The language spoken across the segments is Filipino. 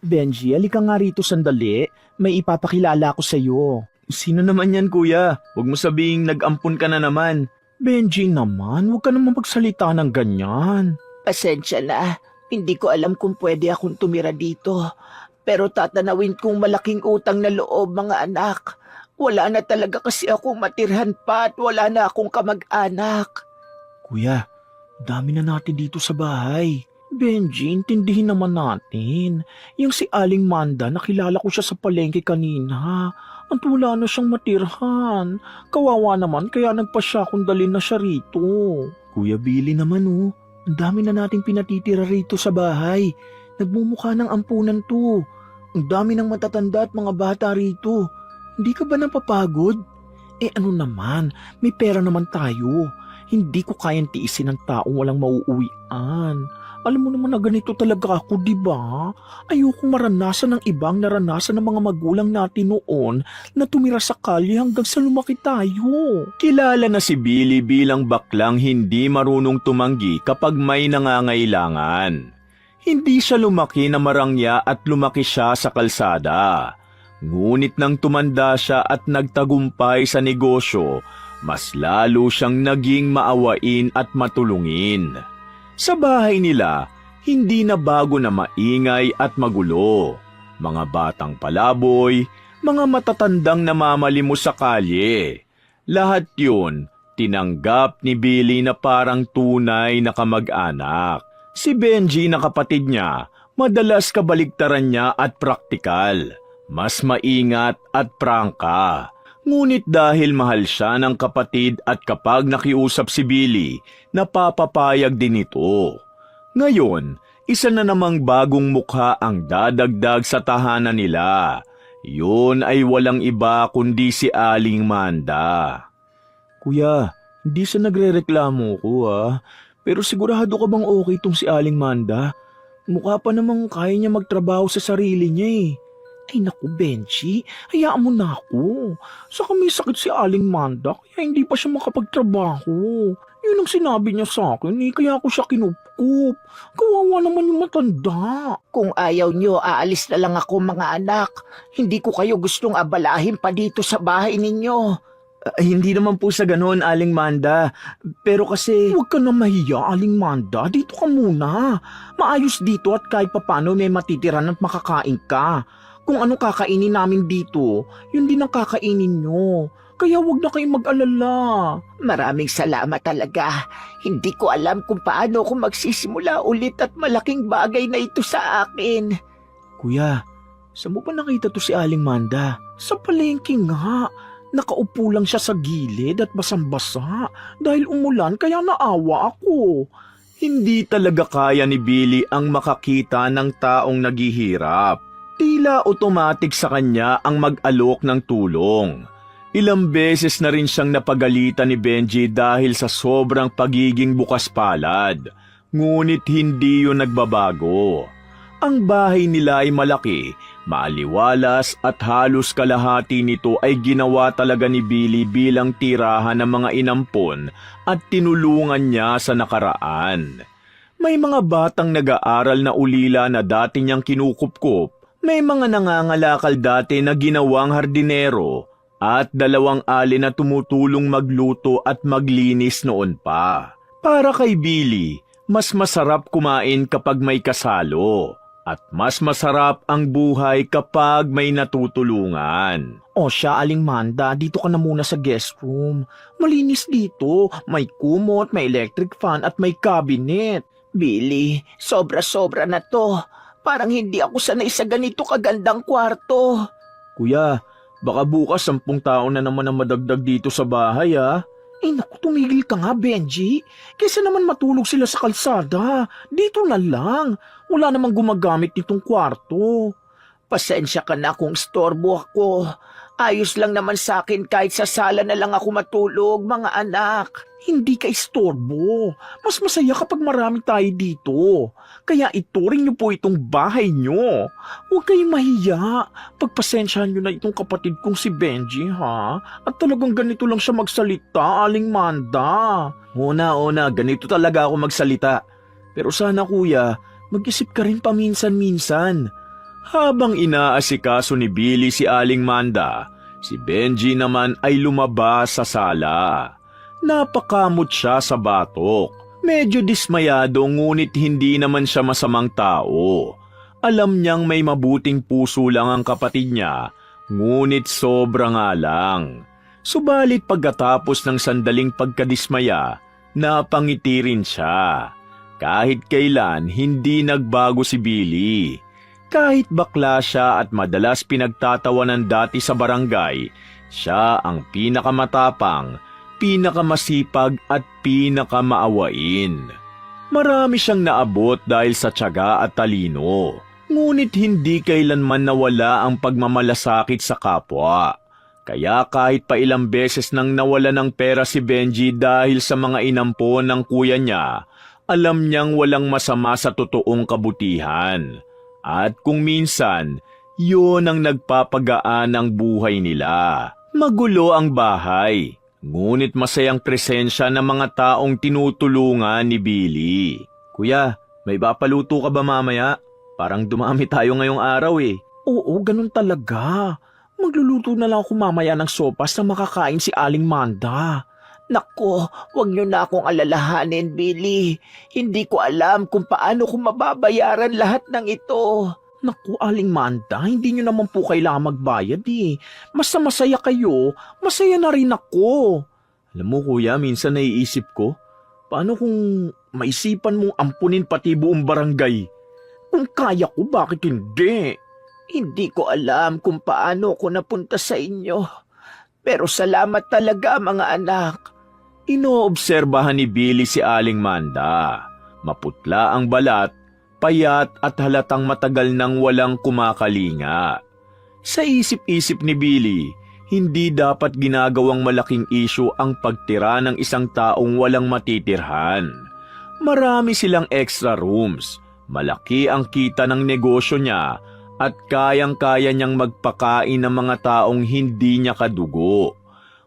Benji, halika nga rito sandali. May ipapakilala ko sa'yo. Sino naman yan, kuya? Huwag mo sabihing nag-ampun ka na naman. Benji naman, huwag ka naman magsalita ng ganyan. Pasensya na, hindi ko alam kung pwede akong tumira dito. Pero tatanawin kong malaking utang na loob, mga anak. Wala na talaga kasi akong matirhan pa at wala na akong kamag-anak. Kuya, dami na natin dito sa bahay. Benji, intindihin naman natin. Yung si Aling Manda, nakilala ko siya sa palengke kanina. At wala na siyang matirhan. Kawawa naman kaya nagpasya kung dalhin na siya rito. Kuya Billy naman oh, ang dami na nating pinatitira rito sa bahay. Nagmumukha ng ampunan to. Ang dami ng matatanda at mga bata rito. Hindi ka ba napapagod? Ano naman, may pera naman tayo. Hindi ko kayang tiisin ng taong walang mauuwian. Alam mo naman na ganito talaga ako, di ba? Ayokong maranasan ng ibang naranasan ng mga magulang natin noon na tumira sa kalye hanggang sa lumaki tayo. Kilala na si Billy bilang baklang hindi marunong tumanggi kapag may nangangailangan. Hindi siya lumaki na marangya at lumaki siya sa kalsada. Ngunit nang tumanda siya at nagtagumpay sa negosyo, mas lalo siyang naging maawain at matulungin. Sa bahay nila, hindi na bago na maingay at magulo. Mga batang palaboy, mga matatandang namamalimos sa kalye. Lahat yun, tinanggap ni Billy na parang tunay na kamag-anak. Si Benji na kapatid niya, madalas kabaligtaran niya at praktikal. Mas maingat at prangka. Ngunit dahil mahal siya ng kapatid at kapag nakiusap si Billy, napapapayag din ito. Ngayon, isa na namang bagong mukha ang dadagdag sa tahanan nila. Yun ay walang iba kundi si Aling Manda. Kuya, hindi siya nagrereklamo ko Pero sigurado ka bang okay tong si Aling Manda? Mukha pa namang kaya niya magtrabaho sa sarili niya Ay naku, Benji, hayaan mo na ako. Saka may sakit si Aling Manda, kaya hindi pa siya makapagtrabaho. Yun ang sinabi niya sa akin, kaya ako siya kinupkup. Kawawa naman yung matanda. Kung ayaw nyo, aalis na lang ako, mga anak. Hindi ko kayo gustong abalahin pa dito sa bahay ninyo. Hindi naman po sa ganoon, Aling Manda. Pero kasi... Huwag ka na mahiya, Aling Manda. Dito ka muna. Maayos dito at kahit papano may matitiran at makakain ka. Kung ano kakainin namin dito, yun din ang kakainin nyo. Kaya huwag na kayong mag-alala. Maraming salamat talaga. Hindi ko alam kung paano ako magsisimula ulit at malaking bagay na ito sa akin. Kuya, saan mo ba nakita to si Aling Manda? Sa palengke nga. Nakaupo lang siya sa gilid at basang-basa. Dahil umulan kaya naawa ako. Hindi talaga kaya ni Billy ang makakita ng taong naghihirap. Tila automatic sa kanya ang mag-alok ng tulong. Ilang beses na rin siyang napagalitan ni Benji dahil sa sobrang pagiging bukas palad. Ngunit hindi yun nagbabago. Ang bahay nila ay malaki, maaliwalas at halos kalahati nito ay ginawa talaga ni Billy bilang tirahan ng mga inampon at tinulungan niya sa nakaraan. May mga batang nag-aaral na ulila na dati niyang kinukupkup. May mga nangangalakal dati na ginawang hardinero at 2 alin na tumutulong magluto at maglinis noon pa. Para kay Billy, mas masarap kumain kapag may kasalo at mas masarap ang buhay kapag may natutulungan. O siya, Aling Manda, dito ka na muna sa guest room. Malinis dito, may kumot, may electric fan at may cabinet. Billy, sobra-sobra na to. Parang hindi ako sanay sa ganito kagandang kwarto. Kuya, baka bukas 10 tao na naman ang madagdag dito sa bahay naku, tumigil ka nga, Benji. Kaysa naman matulog sila sa kalsada. Dito na lang. Wala namang gumagamit nitong kwarto. Pasensya ka na kung istorbo ako. Ayos lang naman sa akin kahit sa sala na lang ako matulog, mga anak. Hindi ka istorbo. Mas masaya kapag marami tayo dito. Kaya ituring niyo po itong bahay niyo. Huwag kayong mahiya. Pagpasensyahan niyo na itong kapatid kong si Benji, ha? At talagang ganito lang siya magsalita, Aling Manda. Una, ganito talaga ako magsalita. Pero sana kuya, mag-isip ka rin paminsan-minsan. Habang inaasikaso ni Billy si Aling Manda, si Benji naman ay lumabas sa sala. Napakamot siya sa batok. Medyo dismayado ngunit hindi naman siya masamang tao. Alam niyang may mabuting puso lang ang kapatid niya, ngunit sobra nga lang. Subalit pagkatapos ng sandaling pagkadismaya, napangiti rin siya. Kahit kailan hindi nagbago si Billy. Kahit bakla siya at madalas pinagtatawanan dati sa barangay, siya ang pinakamatapang, pinakamasipag at pinakamaawain. Marami siyang naabot dahil sa tiyaga at talino, ngunit hindi kailanman nawala ang pagmamalasakit sa kapwa. Kaya kahit pa ilang beses nang nawala ng pera si Benji dahil sa mga inampon ng kuya niya, alam niyang walang masama sa totoong kabutihan. At kung minsan, yun ang nagpapagaan ng buhay nila. Magulo ang bahay, ngunit masayang presensya ng mga taong tinutulungan ni Billy. Kuya, may papaluto ka ba mamaya? Parang dumami tayo ngayong araw eh. Oo, ganun talaga. Magluluto na lang ako mamaya ng sopas na makakain si Aling Manda. Nako, wag niyo na akong alalahanin, Billy. Hindi ko alam kung paano ko mababayaran lahat ng ito. Naku, Aling Manda, hindi nyo naman po kailangan magbayad eh. Basta masaya kayo, masaya na rin ako. Alam mo kuya, minsan naiisip ko, paano kung maisipan mong ampunin pati buong barangay? Kung kaya ko, bakit hindi? Hindi ko alam kung paano ko napunta sa inyo. Pero salamat talaga, mga anak. Inoobserbahan ni Billy si Aling Manda. Maputla ang balat, payat at halatang matagal nang walang kumakalinga. Sa isip-isip ni Billy, hindi dapat ginagawang malaking issue ang pagtira ng isang taong walang matitirhan. Marami silang extra rooms, malaki ang kita ng negosyo niya at kayang-kaya niyang magpakain ng mga taong hindi niya kadugo.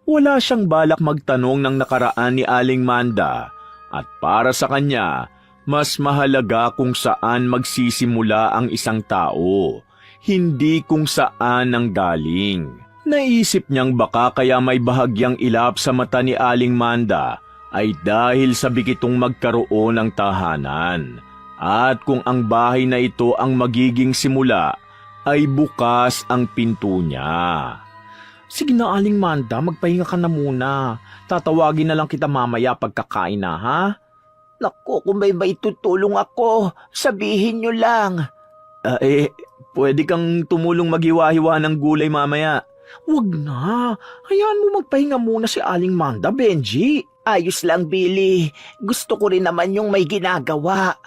Wala siyang balak magtanong ng nakaraan ni Aling Manda at para sa kanya, mas mahalaga kung saan magsisimula ang isang tao, hindi kung saan ang galing. Naisip niyang baka kaya may bahagyang ilap sa mata ni Aling Manda ay dahil sa bigitong magkaroon ng tahanan. At kung ang bahay na ito ang magiging simula, ay bukas ang pinto niya. Sige na, Aling Manda, magpahinga ka na muna. Tatawagin na lang kita mamaya pagkakain na, ha? Naku, kung may maitutulong ako, sabihin niyo lang. Pwede kang tumulong maghiwa-hiwa ng gulay mamaya. Wag na. Hayaan mo magpahinga muna si Aling Manda, Benji. Ayos lang, Billy. Gusto ko rin naman yung may ginagawa.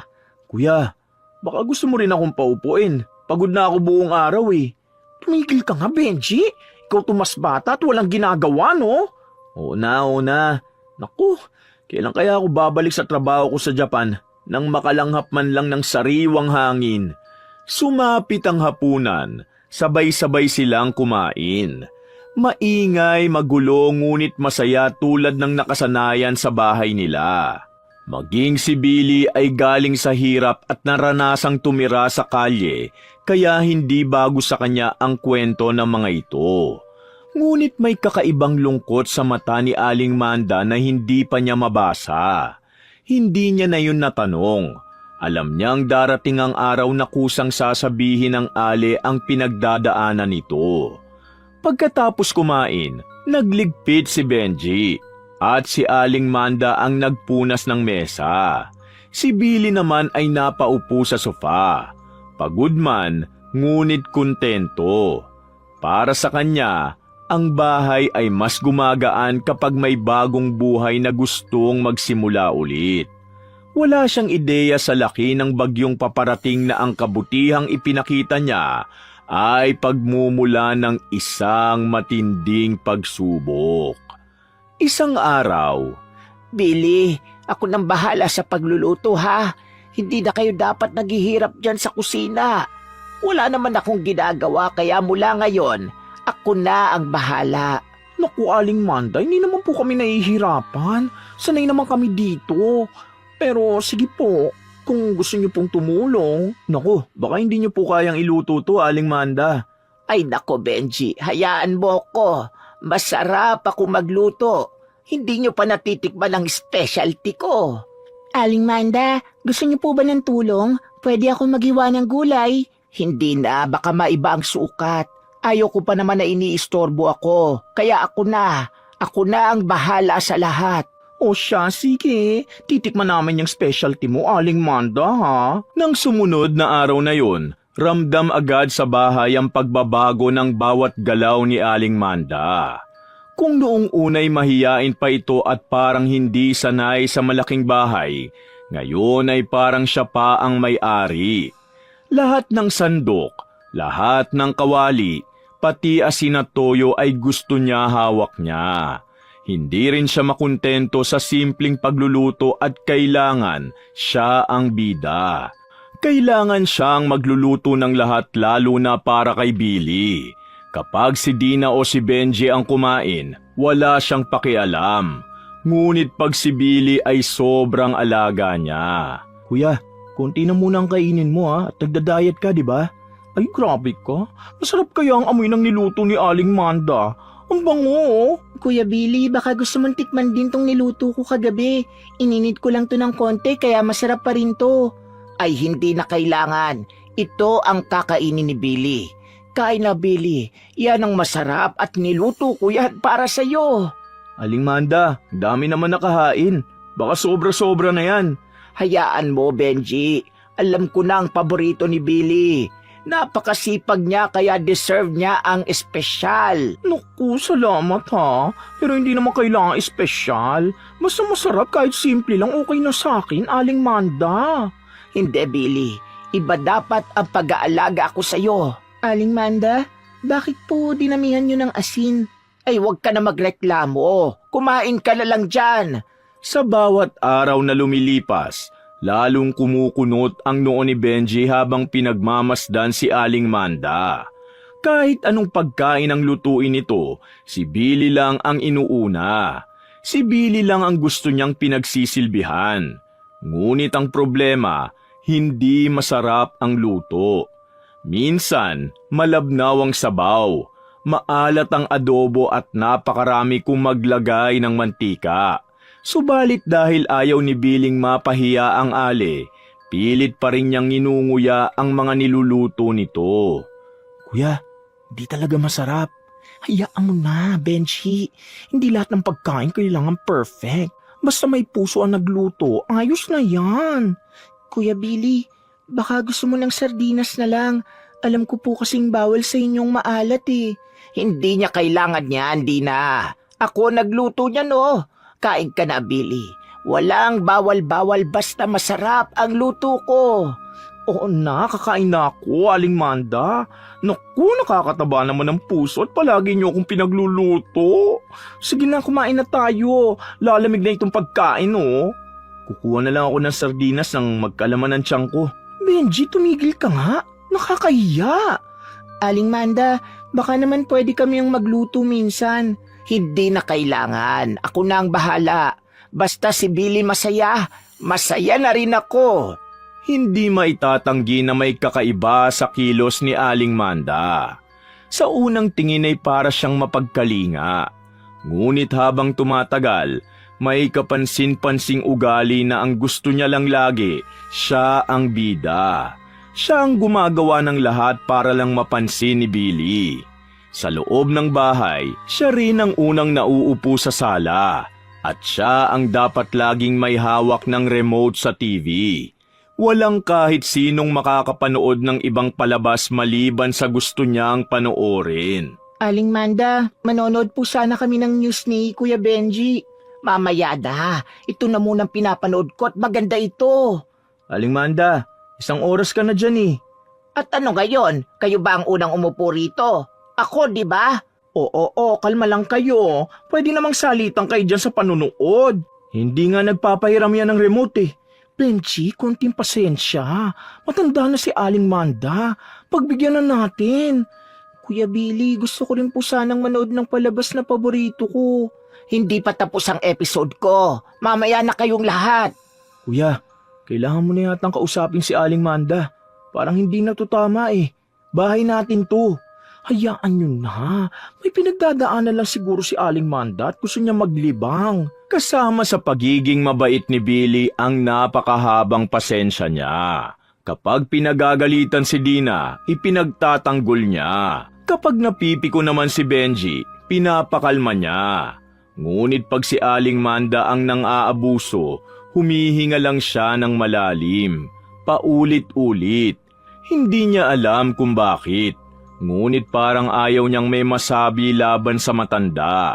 Kuya, baka gusto mo rin akong paupuin. Pagod na ako buong araw eh. Tumigil ka nga, Benji. Ikaw tumas bata at walang ginagawa, no? Oo na. Naku, kailan kaya ako babalik sa trabaho ko sa Japan nang makalanghap man lang ng sariwang hangin? Sumapit ang hapunan, sabay-sabay silang kumain. Maingay, magulo, ngunit masaya tulad ng nakasanayan sa bahay nila. Maging si Billy ay galing sa hirap at naranasang tumira sa kalye, kaya hindi bago sa kanya ang kwento ng mga ito. Ngunit may kakaibang lungkot sa mata ni Aling Manda na hindi pa niya mabasa. Hindi niya na yun natanong. Alam niyang darating ang araw na kusang sasabihin ng Ali ang pinagdadaanan nito. Pagkatapos kumain, nagligpit si Benji. At si Aling Manda ang nagpunas ng mesa. Si Billy naman ay napaupo sa sofa. Pagod man, ngunit kontento. Para sa kanya, ang bahay ay mas gumagaan kapag may bagong buhay na gustong magsimula ulit. Wala siyang ideya sa laki ng bagyong paparating na ang kabutihang ipinakita niya ay pagmumula ng isang matinding pagsubok. Isang araw, Billy, ako nang bahala sa pagluluto, ha? Hindi na kayo dapat naghihirap dyan sa kusina. Wala naman akong ginagawa kaya mula ngayon, ako na ang bahala. Naku, Aling Manda, hindi naman po kami nahihirapan. Sanay naman kami dito. Pero sige po, kung gusto niyo pong tumulong. Naku, baka hindi niyo po kayang iluto to, Aling Manda. Ay nako, Benji, hayaan mo ko. Masarap ako magluto. Hindi nyo pa natitikman ang specialty ko. Aling Manda, gusto niyo po ba ng tulong? Pwede ako maghiwa ng gulay. Hindi na, baka maiba ang sukat. Ayoko pa naman na iniistorbo ako. Kaya ako na ang bahala sa lahat. O siya, sige. Titikman namin yung specialty mo, Aling Manda, ha? Nang sumunod na araw na yon, ramdam agad sa bahay ang pagbabago ng bawat galaw ni Aling Manda. Kung noong unay mahiyain pa ito at parang hindi sanay sa malaking bahay, ngayon ay parang siya pa ang may-ari. Lahat ng sandok, lahat ng kawali, pati asin at toyo ay gusto niya hawak niya. Hindi rin siya makontento sa simpleng pagluluto at kailangan siya ang bida. Kailangan siyang magluluto ng lahat lalo na para kay Billy. Kapag si Dina o si Benji ang kumain, wala siyang pakialam. Ngunit pag si Billy ay sobrang alaga niya. Kuya, konti na muna ang kainin mo, ha? At nagda-diet ka, di ba? Ay, grabe ka. Masarap kaya ang amoy ng niluto ni Aling Manda. Ang bango, oh. Kuya Billy, baka gusto mong tikman din tong niluto ko kagabi. Ininit ko lang to ng konti kaya masarap pa rin to. Ay hindi na kailangan. Ito ang kakainin ni Billy. Kain na, Billy. Yan ang masarap at niluto ko yan para sa'yo. Aling Manda, dami naman nakahain. Baka sobra-sobra na yan. Hayaan mo, Benji. Alam ko na ang paborito ni Billy. Napakasipag niya kaya deserve niya ang espesyal. Naku, salamat ha. Pero hindi naman kailangan espesyal. Basta masarap kahit simple lang okay na sa akin, Aling Manda. Hindi, Billy. Iba dapat ang pag-aalaga ako sa'yo. Aling Manda, bakit po dinamihan niyo ng asin? Ay, huwag ka na magreklamo. Kumain ka na lang dyan. Sa bawat araw na lumilipas, lalong kumukunot ang noo ni Benji habang pinagmamasdan si Aling Manda. Kahit anong pagkain ang lutuin nito, si Billy lang ang inuuna. Si Billy lang ang gusto niyang pinagsisilbihan. Ngunit ang problema, hindi masarap ang luto. Minsan, malabnaw ang sabaw, maalat ang adobo at napakarami kung maglagay ng mantika. Subalit dahil ayaw ni Biling mapahiya ang ale, pilit pa rin niyang inunguya ang mga niluluto nito. Kuya, di talaga masarap. Hayaan mo na, Benji. Hindi lahat ng pagkain kailangan perfect. Basta may puso ang nagluto, ayos na yan. Kuya Billy, baka gusto mo ng sardinas na lang. Alam ko po kasing bawal sa inyong maalat eh. Hindi niya kailangan yan, Dina. Ako nagluto niya, no? Kain ka na, Billy. Walang bawal-bawal basta masarap ang luto ko. Oo na, kakain na ako, Aling Manda. Naku, nakakataba naman ng puso at palagi niyo akong pinagluluto. Sige na, kumain na tayo. Lalamig na itong pagkain, oh. Kukuha na lang ako ng sardinas ng magkalaman ng tiyan ko. Benji, tumigil ka nga. Nakakahiya. Aling Manda, baka naman pwede kami ang magluto minsan. Hindi na kailangan. Ako na ang bahala. Basta si Billy masaya, masaya na rin ako. Hindi maitatanggi na may kakaiba sa kilos ni Aling Manda. Sa unang tingin ay para siyang mapagkalinga. Ngunit habang tumatagal, may kapansin-pansing ugali na ang gusto niya lang lagi, siya ang bida. Siya ang gumagawa ng lahat para lang mapansin ni Billy. Sa loob ng bahay, siya rin ang unang nauupo sa sala. At siya ang dapat laging may hawak ng remote sa TV. Walang kahit sinong makakapanood ng ibang palabas maliban sa gusto niyang panoorin. Aling Manda, manonood po sana kami ng news ni Kuya Benji. Mamaya na. Ito na munang pinapanood ko at maganda ito. Aling Manda, isang oras ka na dyan eh. At ano ngayon? Kayo ba ang unang umupo rito? Ako, di ba? Oo, kalma lang kayo. Pwede namang salitan kayo dyan sa panunood. Hindi nga nagpapahiram yan ng remote eh. Benji, konting pasensya. Matanda na si Aling Manda. Pagbigyan na natin. Kuya Billy, gusto ko rin po sanang manood ng palabas na paborito ko. Hindi pa tapos ang episode ko. Mamaya na kayong lahat. Kuya, Kailangan mo na yatang kausapin si Aling Manda. Parang hindi na to tama eh. Bahay natin to. Hayaan nyo na. May pinagdadaanan lang siguro si Aling Manda at gusto niya maglibang. Kasama sa pagiging mabait ni Billy ang napakahabang pasensya niya. Kapag pinagagalitan si Dina, ipinagtatanggol niya. Kapag napipiko naman si Benji, pinapakalma niya. Ngunit pag si Aling Manda ang nang-aabuso, humihinga lang siya ng malalim, paulit-ulit. Hindi niya alam kung bakit. Ngunit parang ayaw niyang may masabi laban sa matanda.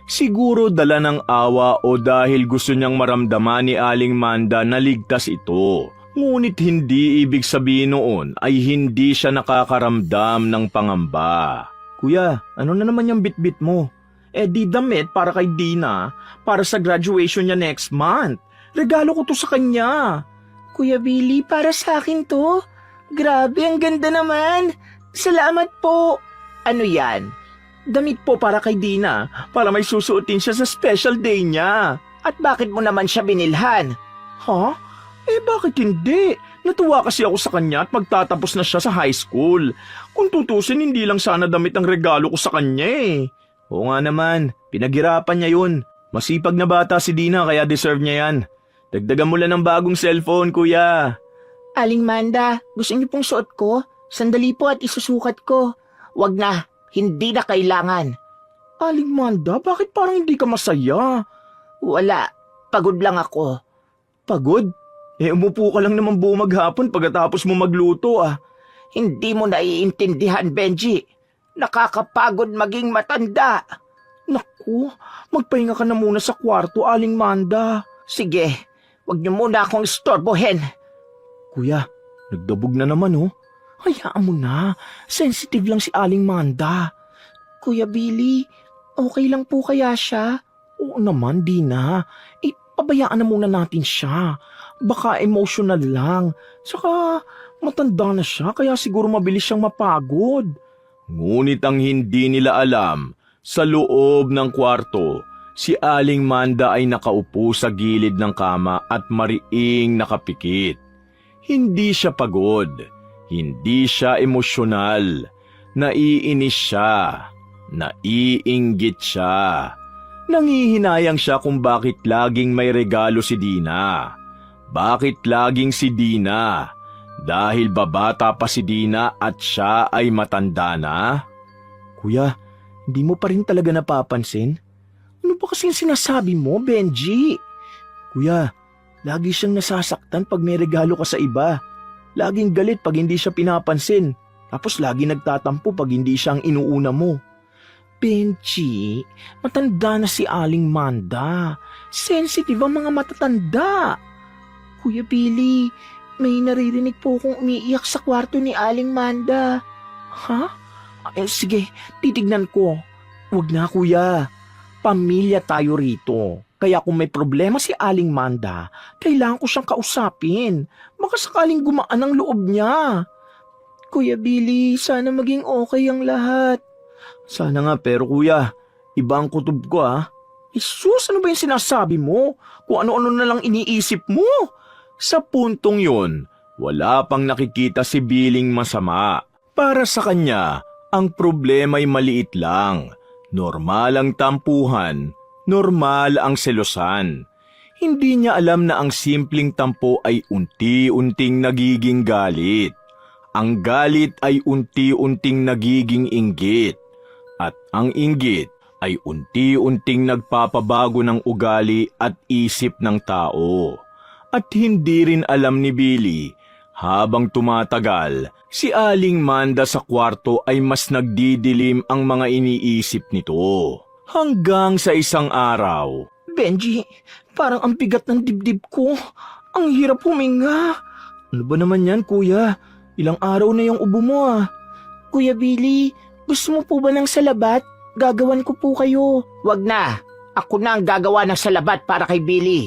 Siguro dala ng awa o dahil gusto niyang maramdaman ni Aling Manda na ligtas ito. Ngunit hindi ibig sabihin noon ay hindi siya nakakaramdam ng pangamba. Kuya, ano na naman yung bitbit mo? Di damit para kay Dina, para sa graduation niya next month. Regalo ko to sa kanya. Kuya Billy, para sa akin to. Grabe, ang ganda naman. Salamat po. Ano yan? Damit po para kay Dina, para may susuotin siya sa special day niya. At bakit mo naman siya binilhan? Ha? Bakit hindi? Natuwa kasi ako sa kanya at magtatapos na siya sa high school. Kung tutusin, hindi lang sana damit ang regalo ko sa kanya eh. Oo nga naman, pinaghirapan niya yun. Masipag na bata si Dina kaya deserve niya yan. Dagdagan mo lang ng bagong cellphone, kuya. Aling Manda, gusto niyo pong suot ko? Sandali po at isusukat ko. Wag na, hindi na kailangan. Aling Manda, bakit parang hindi ka masaya? Wala, pagod lang ako. Pagod? Umupo ka lang naman buo maghapon pagkatapos mo magluto ah. Hindi mo naiintindihan, Benji. Nakakapagod maging matanda. Naku, magpahinga ka na muna sa kwarto, Aling Manda. Sige, wag niyo muna akong istorbohin. Kuya, nagdabog na naman oh. Hayaan mo na, sensitive lang si Aling Manda. Kuya Billy, okay lang po kaya siya? Oo naman, Dina. Pabayaan na muna natin siya. Baka emotional lang. Saka matanda na siya kaya siguro mabilis siyang mapagod. Ngunit ang hindi nila alam, sa loob ng kwarto, si Aling Manda ay nakaupo sa gilid ng kama at mariing nakapikit. Hindi siya pagod, hindi siya emosyonal, naiinis siya, naiinggit siya. Nangihinayang siya kung bakit laging may regalo si Dina. Bakit laging si Dina? Dahil babata pa si Dina at siya ay matanda na? Kuya, hindi mo pa rin talaga napapansin? Ano ba kasing sinasabi mo, Benji? Kuya, lagi siyang nasasaktan pag may regalo ka sa iba. Laging galit pag hindi siya pinapansin. Tapos lagi nagtatampo pag hindi siya ang inuuna mo. Benji, matanda na si Aling Manda. Sensitive ang mga matatanda. Kuya Billy, may naririnig po akong umiiyak sa kwarto ni Aling Manda. Ha? Sige, titignan ko. Huwag na, kuya. Pamilya tayo rito. Kaya kung may problema si Aling Manda, kailangan ko siyang kausapin. Baka sakaling gumaan ang loob niya. Kuya Billy, sana maging okay ang lahat. Sana nga, pero kuya, iba ang kutob ko ah. Jesus, ano ba yung sinasabi mo? Kung ano-ano na lang iniisip mo. Sa puntong yun, wala pang nakikita si Billing masama. Para sa kanya, ang problema ay maliit lang. Normal ang tampuhan, normal ang selosan. Hindi niya alam na ang simpleng tampo ay unti-unting nagiging galit. Ang galit ay unti-unting nagiging inggit. At ang inggit ay unti-unting nagpapabago ng ugali at isip ng tao. At hindi rin alam ni Billy, habang tumatagal, si Aling Manda sa kwarto ay mas nagdidilim ang mga iniisip nito. Hanggang sa isang araw, Benji, parang ang bigat ng dibdib ko. Ang hirap huminga. Ano ba naman yan, kuya? Ilang araw na yung ubo mo ah. Kuya Billy, gusto mo po ba ng salabat? Gagawan ko po kayo. Wag na, ako na ang gagawa ng salabat para kay Billy.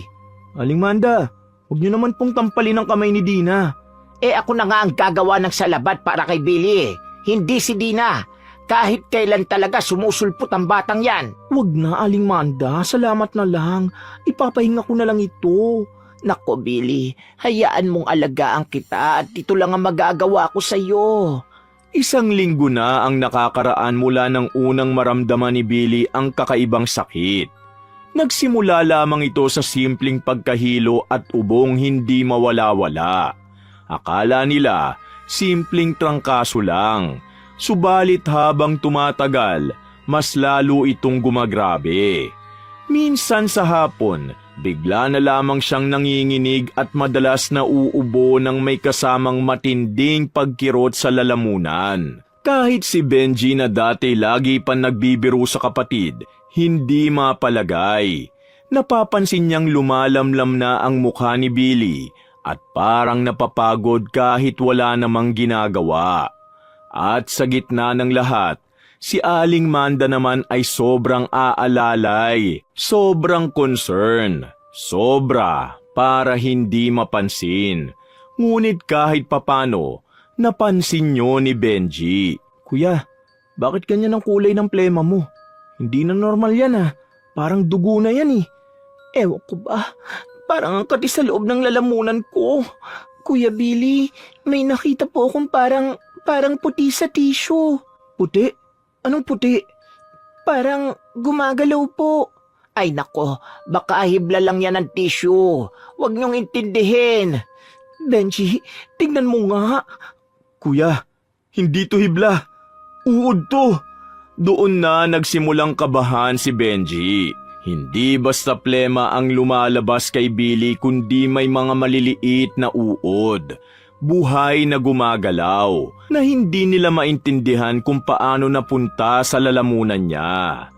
Aling Manda, huwag niyo naman pong tampalin ang kamay ni Dina. Ako na nga ang gagawa ng salabat para kay Billy. Hindi si Dina. Kahit kailan talaga sumusulpot ang batang yan. Huwag na, Aling Manda. Salamat na lang. Ipapahinga ko na lang ito. Nako, Billy, hayaan mong alagaan kita at ito lang ang magagawa ko sa'yo. 1 linggo na ang nakakaraan mula ng unang maramdaman ni Billy ang kakaibang sakit. Nagsimula lamang ito sa simpleng pagkahilo at ubong hindi mawala-wala. Akala nila simpleng trangkaso lang, subalit habang tumatagal, mas lalo itong gumagrabe. Minsan sa hapon, bigla na lamang siyang nanginginig at madalas na uubo ng may kasamang matinding pagkirot sa lalamunan. Kahit si Benji na dati lagi pa nagbibiro sa kapatid, hindi mapalagay. Napapansin niyang lumalamlam na ang mukha ni Billy at parang napapagod kahit wala namang ginagawa. At sa gitna ng lahat, si Aling Manda naman ay sobrang aalalay, sobrang concern, sobra para hindi mapansin. Ngunit kahit papano, napansin niyo ni Benji. Kuya, bakit ganyan ang kulay ng plema mo? Hindi na normal yan Parang dugo na yan Ewan ko ba, parang ang kati sa loob ng lalamunan ko. Kuya Billy, may nakita po akong parang puti sa tissue. Puti? Anong puti? Parang gumagalaw po. Ay nako, baka hibla lang yan ng tissue. Huwag niyong intindihin. Benji, tingnan mo nga. Kuya, hindi to hibla. Uod to. Doon na nagsimulang kabahan si Benji. Hindi basta plema ang lumalabas kay Billy kundi may mga maliliit na uod. Buhay na gumagalaw na hindi nila maintindihan kung paano napunta sa lalamunan niya.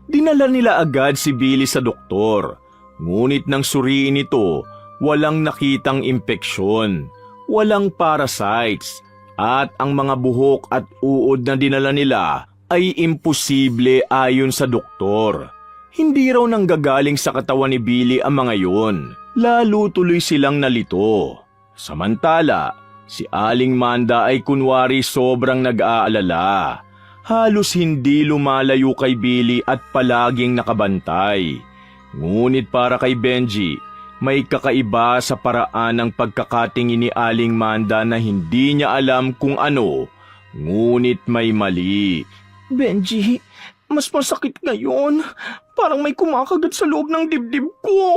Dinala nila agad si Billy sa doktor. Ngunit nang suriin ito, walang nakitang impeksyon, walang parasites, at ang mga buhok at uod na dinala nila ay imposible ayon sa doktor. Hindi raw nanggagaling sa katawan ni Billy ang mga yun. Lalo tuloy silang nalito. Samantala, si Aling Manda ay kunwari sobrang nag-aalala. Halos hindi lumalayo kay Billy at palaging nakabantay. Ngunit para kay Benji, may kakaiba sa paraan ng pagkakatingin ni Aling Manda na hindi niya alam kung ano, ngunit may mali. Benji, mas masakit ngayon. Parang may kumakagat sa loob ng dibdib ko.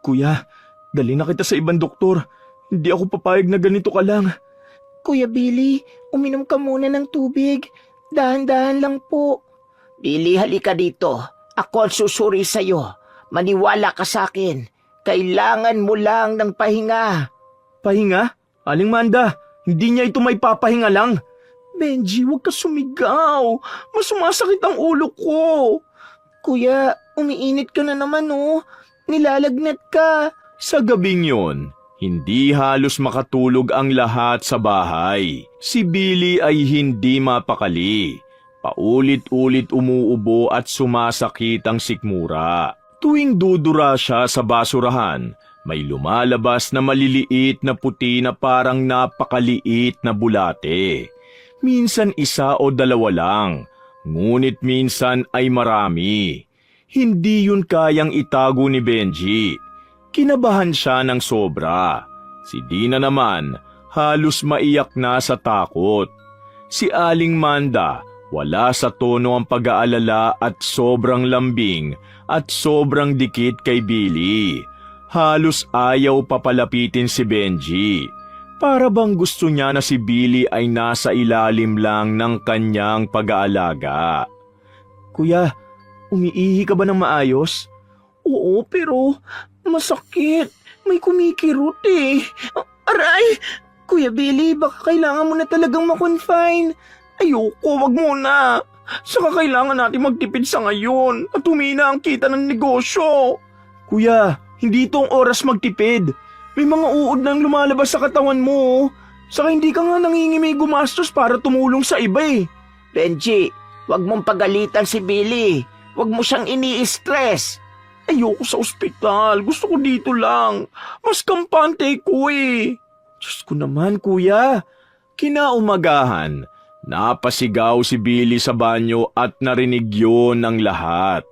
Kuya, dali na kita sa ibang doktor. Hindi ako papayag na ganito ka lang. Kuya Billy, uminom ka muna ng tubig. Dahan-dahan lang po. Billy, halika dito. Ako ang susuri sa'yo. Maniwala ka sa akin. Kailangan mo lang ng pahinga. Pahinga? Aling Manda, hindi niya ito may papahinga lang. Benji, huwag ka sumigaw. Mas sumasakit ang ulo ko. Kuya, umiinit ka na naman Nilalagnat ka. Sa gabing yon, hindi halos makatulog ang lahat sa bahay. Si Billy ay hindi mapakali. Paulit-ulit umuubo at sumasakit ang sikmura. Tuwing dudura siya sa basurahan, may lumalabas na maliliit na puti na parang napakaliit na bulate. Minsan 1 o 2 lang, ngunit minsan ay marami. Hindi yun kayang itago ni Benji. Kinabahan siya ng sobra. Si Dina naman, halos maiyak na sa takot. Si Aling Manda, wala sa tono ang pag-aalala at sobrang lambing at sobrang dikit kay Billy. Halos ayaw papalapitin si Benji. Para bang gusto niya na si Billy ay nasa ilalim lang ng kanyang pag-aalaga. Kuya, umiihi ka ba ng maayos? Oo, pero masakit. May kumikirot Aray! Kuya Billy, baka kailangan mo na talagang ma-confine. Ayoko, wag muna. Saka kailangan natin magtipid sa ngayon at humina ang kita ng negosyo. Kuya, hindi itong oras magtipid. May mga uod nang lumalabas sa katawan mo. Saka hindi ka nga nangingimay gumastos para tumulong sa iba Benji, wag mong pagalitan si Billy. Wag mo siyang ini-stress. Ayoko sa ospital. Gusto ko dito lang. Mas kampante ko Diyos ko naman, kuya. Kinaumagahan, napasigaw si Billy sa banyo at narinig yun ng lahat.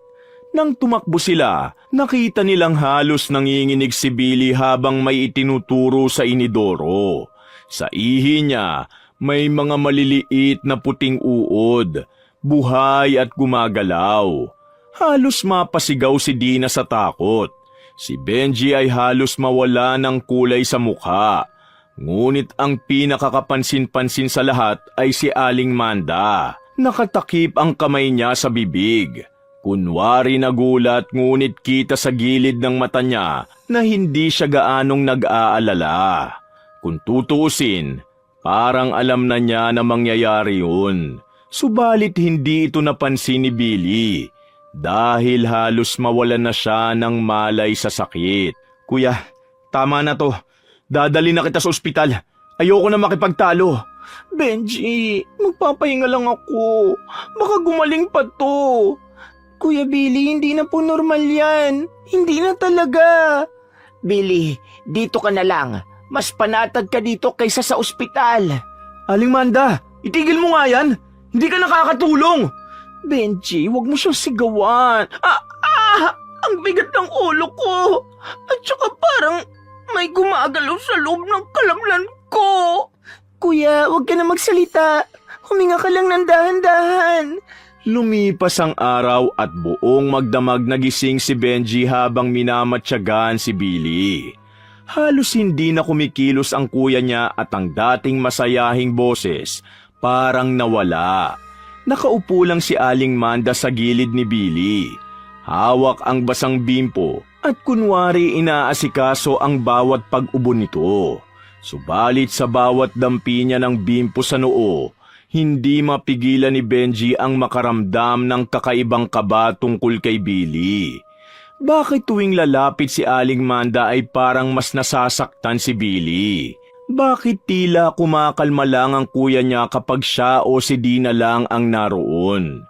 Nang tumakbo sila, nakita nilang halos nanginginig si Billy habang may itinuturo sa inidoro. Sa ihi niya, may mga maliliit na puting uod, buhay at gumagalaw. Halos mapasigaw si Dina sa takot. Si Benji ay halos mawala ng kulay sa mukha. Ngunit ang pinakakapansin-pansin sa lahat ay si Aling Manda. Nakatakip ang kamay niya sa bibig. Kunwari nagulat ngunit kita sa gilid ng mata niya na hindi siya gaanong nag-aalala. Kung tutuusin, parang alam na niya na mangyayari yun. Subalit hindi ito napansin ni Billy dahil halos mawalan na siya ng malay sa sakit. Kuya, tama na to. Dadali na kita sa ospital. Ayoko na makipagtalo. Benji, magpapahinga lang ako. Baka gumaling pa to. Kuya Billy, hindi na po normal yan. Hindi na talaga. Billy, dito ka na lang. Mas panatag ka dito kaysa sa ospital. Aling Manda, itigil mo nga yan. Hindi ka nakakatulong. Benji, wag mo siyang sigawan. Ang bigat ng ulo ko. At saka parang may gumagalaw sa loob ng kalamnan ko. Kuya, huwag ka na magsalita. Huminga ka lang ng dahan-dahan. Lumipas ang araw at buong magdamag nagising si Benji habang minamatyagan si Billy. Halos hindi na kumikilos ang kuya niya at ang dating masayahing boses parang nawala. Nakaupo lang si Aling Manda sa gilid ni Billy. Hawak ang basang bimpo at kunwari inaasikaso ang bawat pag-ubo nito. Subalit sa bawat dampi niya ng bimpo sa noo, hindi mapigilan ni Benji ang makaramdam ng kakaibang kaba tungkol kay Billy. Bakit tuwing lalapit si Aling Manda ay parang mas nasasaktan si Billy? Bakit tila kumakalma lang ang kuya niya kapag siya o si Dina lang ang naroon?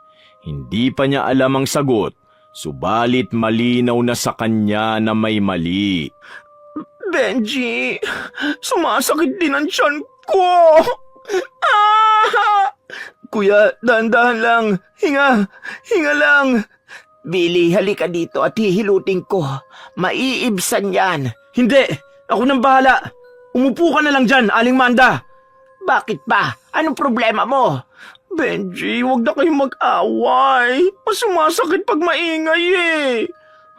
Hindi pa niya alam ang sagot, subalit malinaw na sa kanya na may mali. Benji, sumasakit din ang tiyan ko. Kuya, dahan-dahan lang. Hinga lang. Billy, halika dito at hihilutin ko. Maiibsan yan. Hindi, ako nang bahala. Umupo ka na lang dyan, Aling Manda. Bakit ba? Anong problema mo? Benji, huwag na kayong mag-away. Mas sumasakit pag maingay eh.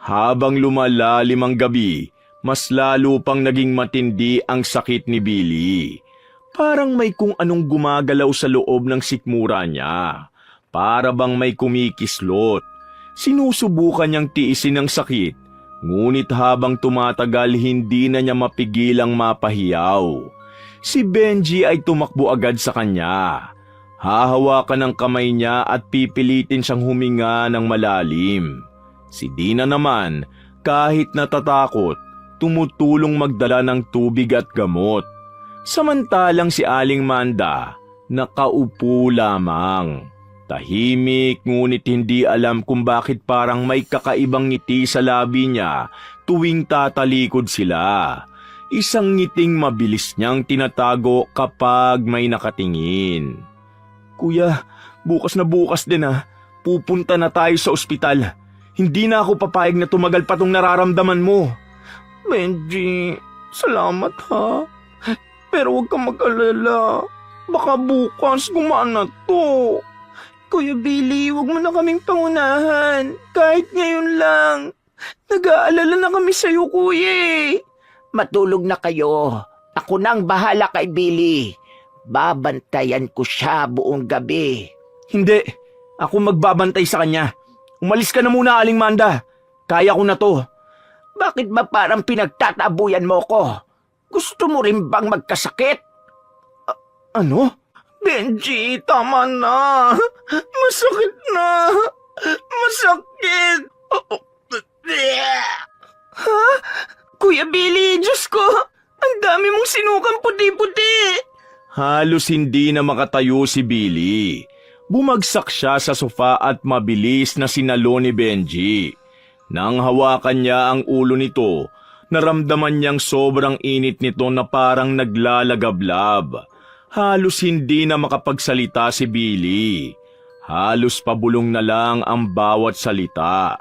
Habang lumalalim ang gabi, mas lalo pang naging matindi ang sakit ni Billy. Parang may kung anong gumagalaw sa loob ng sikmura niya. Para bang may kumikislot. Sinusubukan niyang tiisin ang sakit, ngunit habang tumatagal hindi na niya mapigilang mapahiyaw. Si Benji ay tumakbo agad sa kanya. Hahawakan ang kamay niya at pipilitin siyang huminga ng malalim. Si Dina naman, kahit natatakot, tumutulong magdala ng tubig at gamot. Samantalang si Aling Manda, nakaupo lamang. Tahimik ngunit hindi alam kung bakit parang may kakaibang ngiti sa labi niya tuwing tatalikod sila. Isang ngiting mabilis niyang tinatago kapag may nakatingin. Kuya, bukas na bukas din pupunta na tayo sa ospital. Hindi na ako papayag na tumagal pa tong nararamdaman mo. Benji, salamat ha. Pero huwag kang mag-alala. Baka bukas gumana to. Kuya Billy, huwag mo na kaming pangunahan. Kahit ngayon lang. Nag-aalala na kami sa'yo, kuya. Matulog na kayo. Ako nang bahala kay Billy. Babantayan ko siya buong gabi. Hindi. Ako magbabantay sa kanya. Umalis ka na muna, Aling Manda. Kaya ko na to. Bakit ba parang pinagtatabuyan mo ko? Gusto mo rin bang magkasakit? Ano? Benji, tama na. Masakit na. Masakit. Ha? Kuya Billy, Diyos ko. Ang dami mong sinukang puti-puti. Halos hindi na makatayo si Billy. Bumagsak siya sa sofa at mabilis na sinalo ni Benji. Nang hawakan niya ang ulo nito, naramdaman niyang sobrang init nito na parang naglalagablab. Halos hindi na makapagsalita si Billy. Halos pabulong na lang ang bawat salita.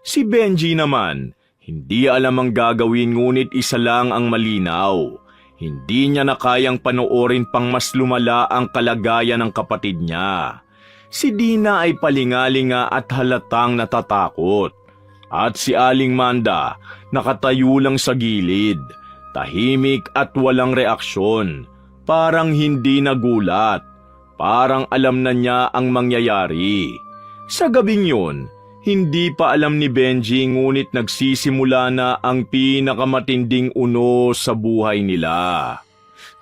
Si Benji naman, hindi alam ang gagawin ngunit isa lang ang malinaw. Hindi niya na kayang panoorin pang mas lumala ang kalagayan ng kapatid niya. Si Dina ay palingalinga at halatang natatakot. At si Aling Manda nakatayo lang sa gilid, tahimik at walang reaksyon. Parang hindi nagulat, parang alam na niya ang mangyayari. Sa gabing yun, hindi pa alam ni Benji ngunit nagsisimula na ang pinakamatinding unos sa buhay nila.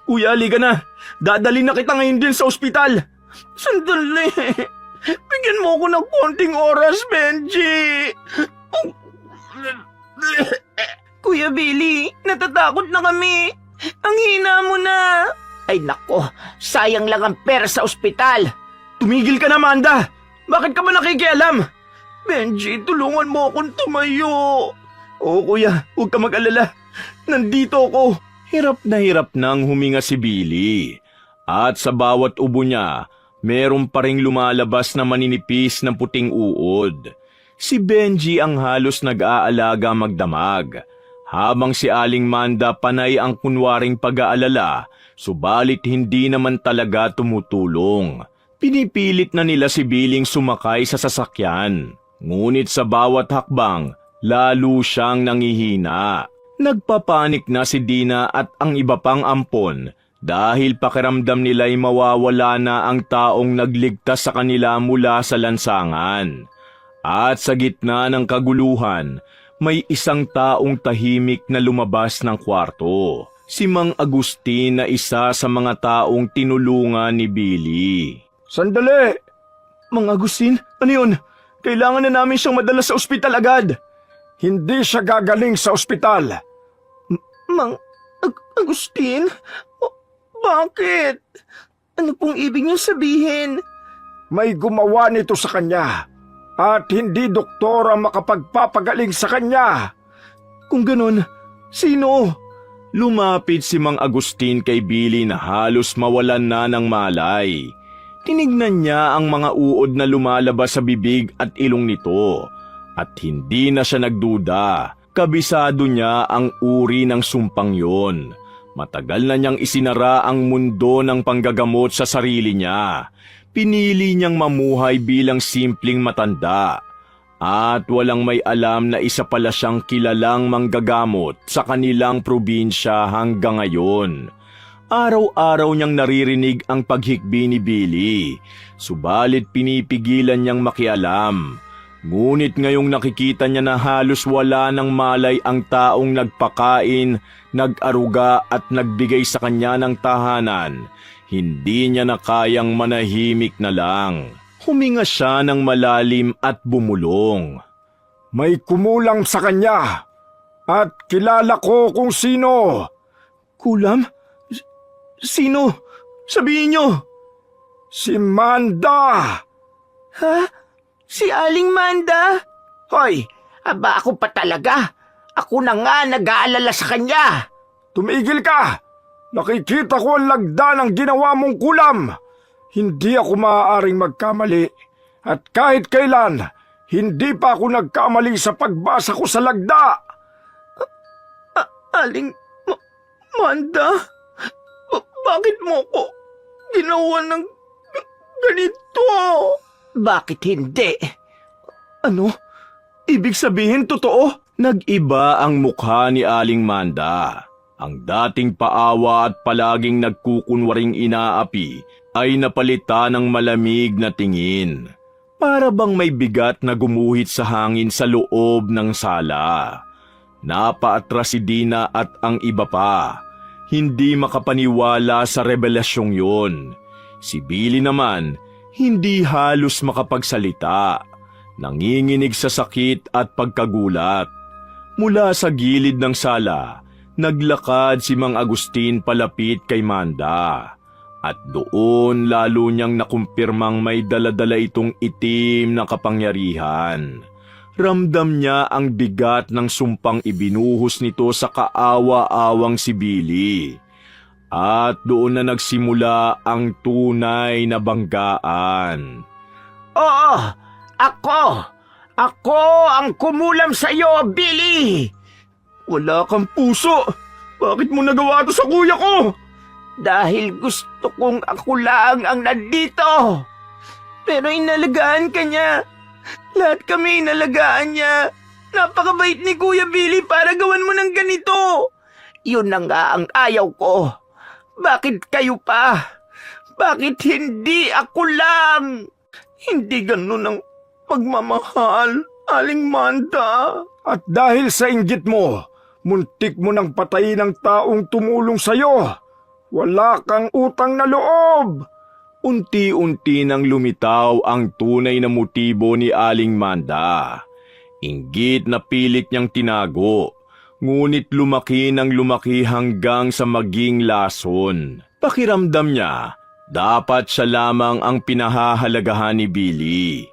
Kuya, liga na! Dadalhin na kita ngayon din sa ospital! Sandali. Bigyan mo ako ng konting oras, Benji. Kuya Billy, natatakot na kami. Ang hina mo na. Ay nako, sayang lang ang pera sa ospital. Tumigil ka na, Amanda. Bakit ka ba nakikialam? Benji, tulungan mo akong tumayo. Oo, kuya, huwag ka mag-alala. Nandito ako. Hirap nang huminga si Billy. At sa bawat ubo niya, meron pa ring lumalabas na maninipis ng puting uod. Si Benji ang halos nag-aalaga magdamag, habang si Aling Manda panay ang kunwaring pag-aalala, subalit hindi naman talaga tumutulong. Pinipilit na nila si Billing sumakay sa sasakyan, ngunit sa bawat hakbang, lalo siyang nangihina. Nagpapanik na si Dina at ang iba pang ampon dahil pakiramdam nila'y mawawala na ang taong nagligtas sa kanila mula sa lansangan. At sa gitna ng kaguluhan, may isang taong tahimik na lumabas ng kwarto. Si Mang Agustin na isa sa mga taong tinulungan ni Billy. Sandali! Mang Agustin, ano yun? Kailangan na namin siyang madala sa ospital agad. Hindi siya gagaling sa ospital. Mang Agustin? Bakit? Ano pong ibig niyo sabihin? May gumawa nito sa kanya at hindi doktor ang makapagpapagaling sa kanya. Kung ganun, sino? Lumapit si Mang Agustin kay Billy na halos mawalan na ng malay. Tinignan niya ang mga uod na lumalabas sa bibig at ilong nito at hindi na siya nagduda. Kabisado niya ang uri ng sumpang yon. Matagal na niyang isinara ang mundo ng panggagamot sa sarili niya. Pinili niyang mamuhay bilang simpleng matanda. At walang may alam na isa pala siyang kilalang manggagamot sa kanilang probinsya hanggang ngayon. Araw-araw niyang naririnig ang paghikbi ni Billy, subalit pinipigilan niyang makialam. Ngunit ngayong nakikita niya na halos wala ng malay ang taong nagpakain, nag-aruga at nagbigay sa kanya ng tahanan, hindi niya na kayang manahimik na lang. Huminga siya ng malalim at bumulong. May kumulang sa kanya at kilala ko kung sino. Kulam? Sino? Sabihin niyo! Si Manda! Ha? Si Aling Manda? Hoy, aba ako pa talaga. Ako na nga nag-aalala sa kanya. Tumigil ka! Nakikita ko ang lagda ng ginawa mong kulam. Hindi ako maaaring magkamali. At kahit kailan, hindi pa ako nagkamali sa pagbasa ko sa lagda. Aling Manda? Bakit mo ko ginawa ng ganito? Bakit hindi? Ano? Ibig sabihin totoo? Nag-iba ang mukha ni Aling Manda. Ang dating paawa at palaging nagkukunwaring inaapi ay napalitan ng malamig na tingin. Para bang may bigat na gumuhit sa hangin sa loob ng sala. Napaatras si Dina at ang iba pa. Hindi makapaniwala sa revelasyong yon. Si Billy naman, hindi halos makapagsalita. Nanginginig sa sakit at pagkagulat. Mula sa gilid ng sala, naglakad si Mang Agustin palapit kay Manda. At doon lalo niyang nakumpirmang may daladala itong itim na kapangyarihan. Ramdam niya ang bigat ng sumpang ibinuhos nito sa kaawa-awang si Billy. At doon na nagsimula ang tunay na banggaan. Oo, ako! Ako ang kumulam sa'yo, Billy! Wala kang puso! Bakit mo nagawa to sa kuya ko? Dahil gusto kong ako lang ang nandito. Pero inalagaan ka niya. Lahat kami inalagaan niya. Napakabait ni Kuya Billy para gawan mo ng ganito. Yun na nga ang ayaw ko. Bakit kayo pa? Bakit hindi ako lang? Hindi ganun ang pagmamahal, Aling Manda. At dahil sa inggit mo, muntik mo nang patayin ang taong tumulong sa'yo. Wala kang utang na loob. Unti-unti nang lumitaw ang tunay na motibo ni Aling Manda. Inggit na pilit niyang tinago, ngunit lumaki ng lumaki hanggang sa maging lason. Pakiramdam niya, dapat siya lamang ang pinahahalagahan ni Billy.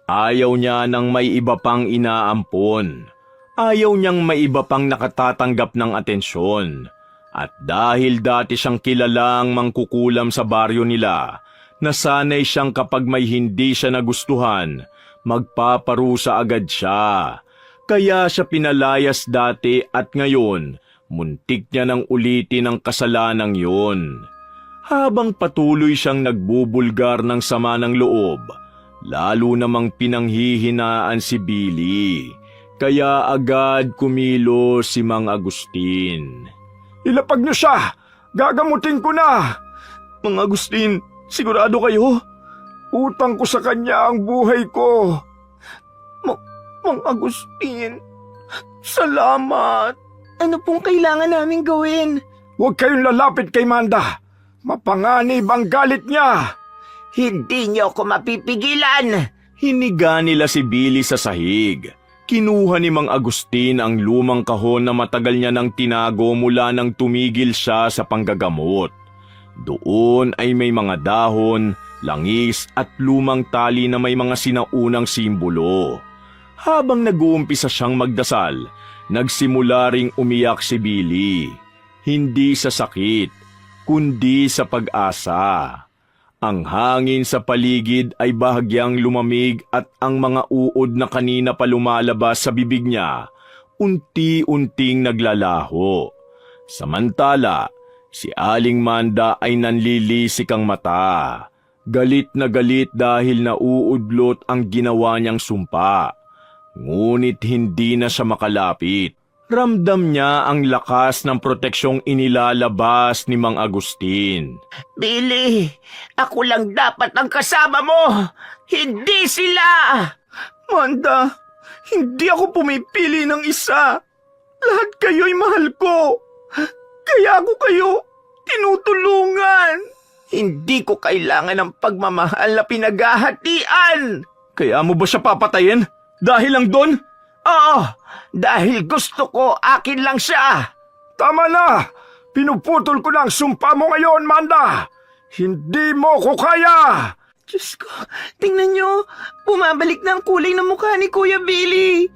Ayaw niya ng may iba pang inaampon. Ayaw niyang may iba pang nakatatanggap ng atensyon. At dahil dati siyang kilalang mangkukulam sa baryo nila, nasanay siyang kapag may hindi siya nagustuhan, magpaparusa agad siya. Kaya siya pinalayas dati at ngayon, muntik niya nang ulitin ang kasalanang yun. Habang patuloy siyang nagbubulgar ng sama ng loob, lalo namang pinanghihinaan si Billy. Kaya agad kumilo si Mang Agustin. Ilapag niyo siya! Gagamutin ko na! Mang Agustin, sigurado kayo? Utang ko sa kanya ang buhay ko. Mang Agustin, salamat. Ano pong kailangan naming gawin? Huwag kayong lalapit kay Manda. Mapanganib ang galit niya. Hindi niyo ako mapipigilan. Hiniga nila si Billy sa sahig. Kinuha ni Mang Agustin ang lumang kahon na matagal niya nang tinago mula nang tumigil siya sa panggagamot. Doon ay may mga dahon, langis at lumang tali na may mga sinaunang simbolo. Habang nag-uumpisa siyang magdasal, nagsimula ring umiyak si Billy. Hindi sa sakit, kundi sa pag-asa. Ang hangin sa paligid ay bahagyang lumamig at ang mga uod na kanina pa lumalabas sa bibig niya, unti-unting naglalaho. Samantala, si Aling Manda ay nanlilisik ang mata. Galit na galit dahil nauudlot ang ginawa niyang sumpa. Ngunit hindi na siya makalapit. Ramdam niya ang lakas ng proteksyong inilalabas ni Mang Agustin. Billy, ako lang dapat ang kasama mo. Hindi sila. Manda, hindi ako pumipili ng isa. Lahat kayo'y mahal ko. Kaya ako kayo tinutulungan. Hindi ko kailangan ng pagmamahal na pinaghahatian. Kaya mo ba siya papatayin? Dahil lang doon? Oo, dahil gusto ko akin lang siya. Tama na! Pinuputol ko na ang sumpa mo ngayon, Manda! Hindi mo ko kaya! Diyos ko, tingnan nyo. Bumabalik na ang kulay ng mukha ni Kuya Billy.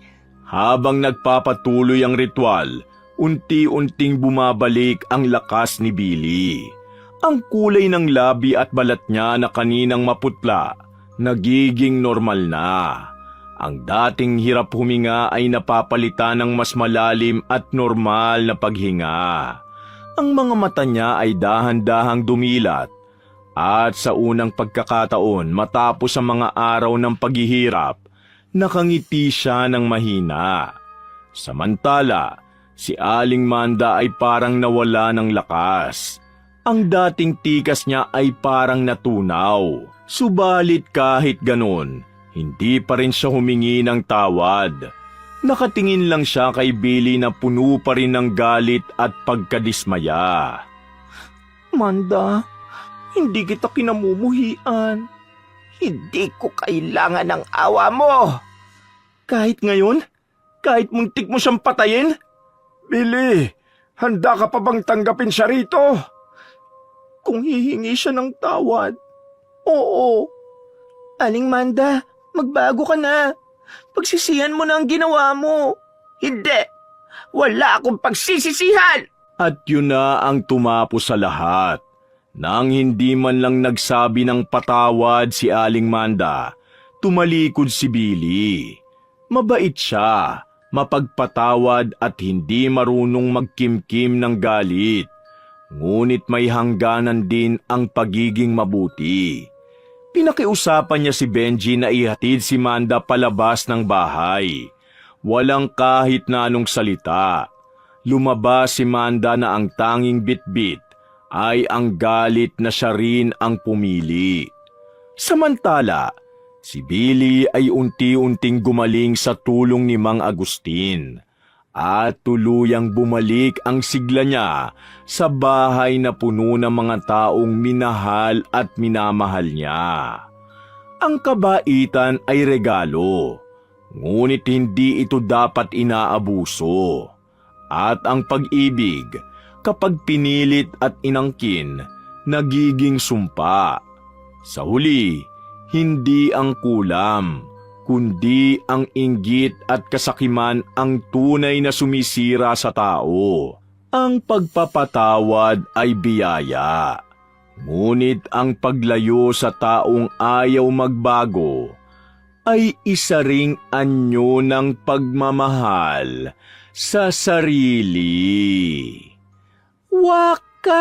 Habang nagpapatuloy ang ritual, unti-unting bumabalik ang lakas ni Billy. Ang kulay ng labi at balat niya na kaninang maputla, nagiging normal na. Ang dating hirap huminga ay napapalitan ng mas malalim at normal na paghinga. Ang mga mata niya ay dahan-dahang dumilat. At sa unang pagkakataon matapos ang mga araw ng paghihirap, nakangiti siya ng mahina. Samantala, si Aling Manda ay parang nawala ng lakas. Ang dating tikas niya ay parang natunaw. Subalit kahit ganon, hindi pa rin siya humingi ng tawad. Nakatingin lang siya kay Billy na puno pa rin ng galit at pagkadismaya. Manda, hindi kita kinamumuhian. Hindi ko kailangan ng awa mo. Kahit ngayon? Kahit muntik mo siyang patayin? Billy, handa ka pa bang tanggapin siya rito? Kung hihingi siya ng tawad, oo. Aling Manda, magbago ka na. Pagsisihan mo na ang ginawa mo. Hindi. Wala akong pagsisisihan. At yun na ang tumapos sa lahat. Nang hindi man lang nagsabi ng patawad si Aling Manda, tumalikod si Billy. Mabait siya, mapagpatawad at hindi marunong magkimkim ng galit. Ngunit may hangganan din ang pagiging mabuti. Pinakiusapan niya si Benji na ihatid si Manda palabas ng bahay. Walang kahit na anong salita. Lumabas si Manda na ang tanging bitbit ay ang galit na siya rin ang pumili. Samantala, si Billy ay unti-unting gumaling sa tulong ni Mang Agustin at tuluyang bumalik ang sigla niya sa bahay na puno ng mga taong minahal at minamahal niya. Ang kabaitan ay regalo, ngunit hindi ito dapat inaabuso. At ang pag-ibig, kapag pinilit at inangkin, nagiging sumpa. Sa huli, hindi ang kulam, kundi ang inggit at kasakiman ang tunay na sumisira sa tao. Ang pagpapatawad ay biyaya, ngunit ang paglayo sa taong ayaw magbago ay isa ring anyo ng pagmamahal sa sarili. Wakas!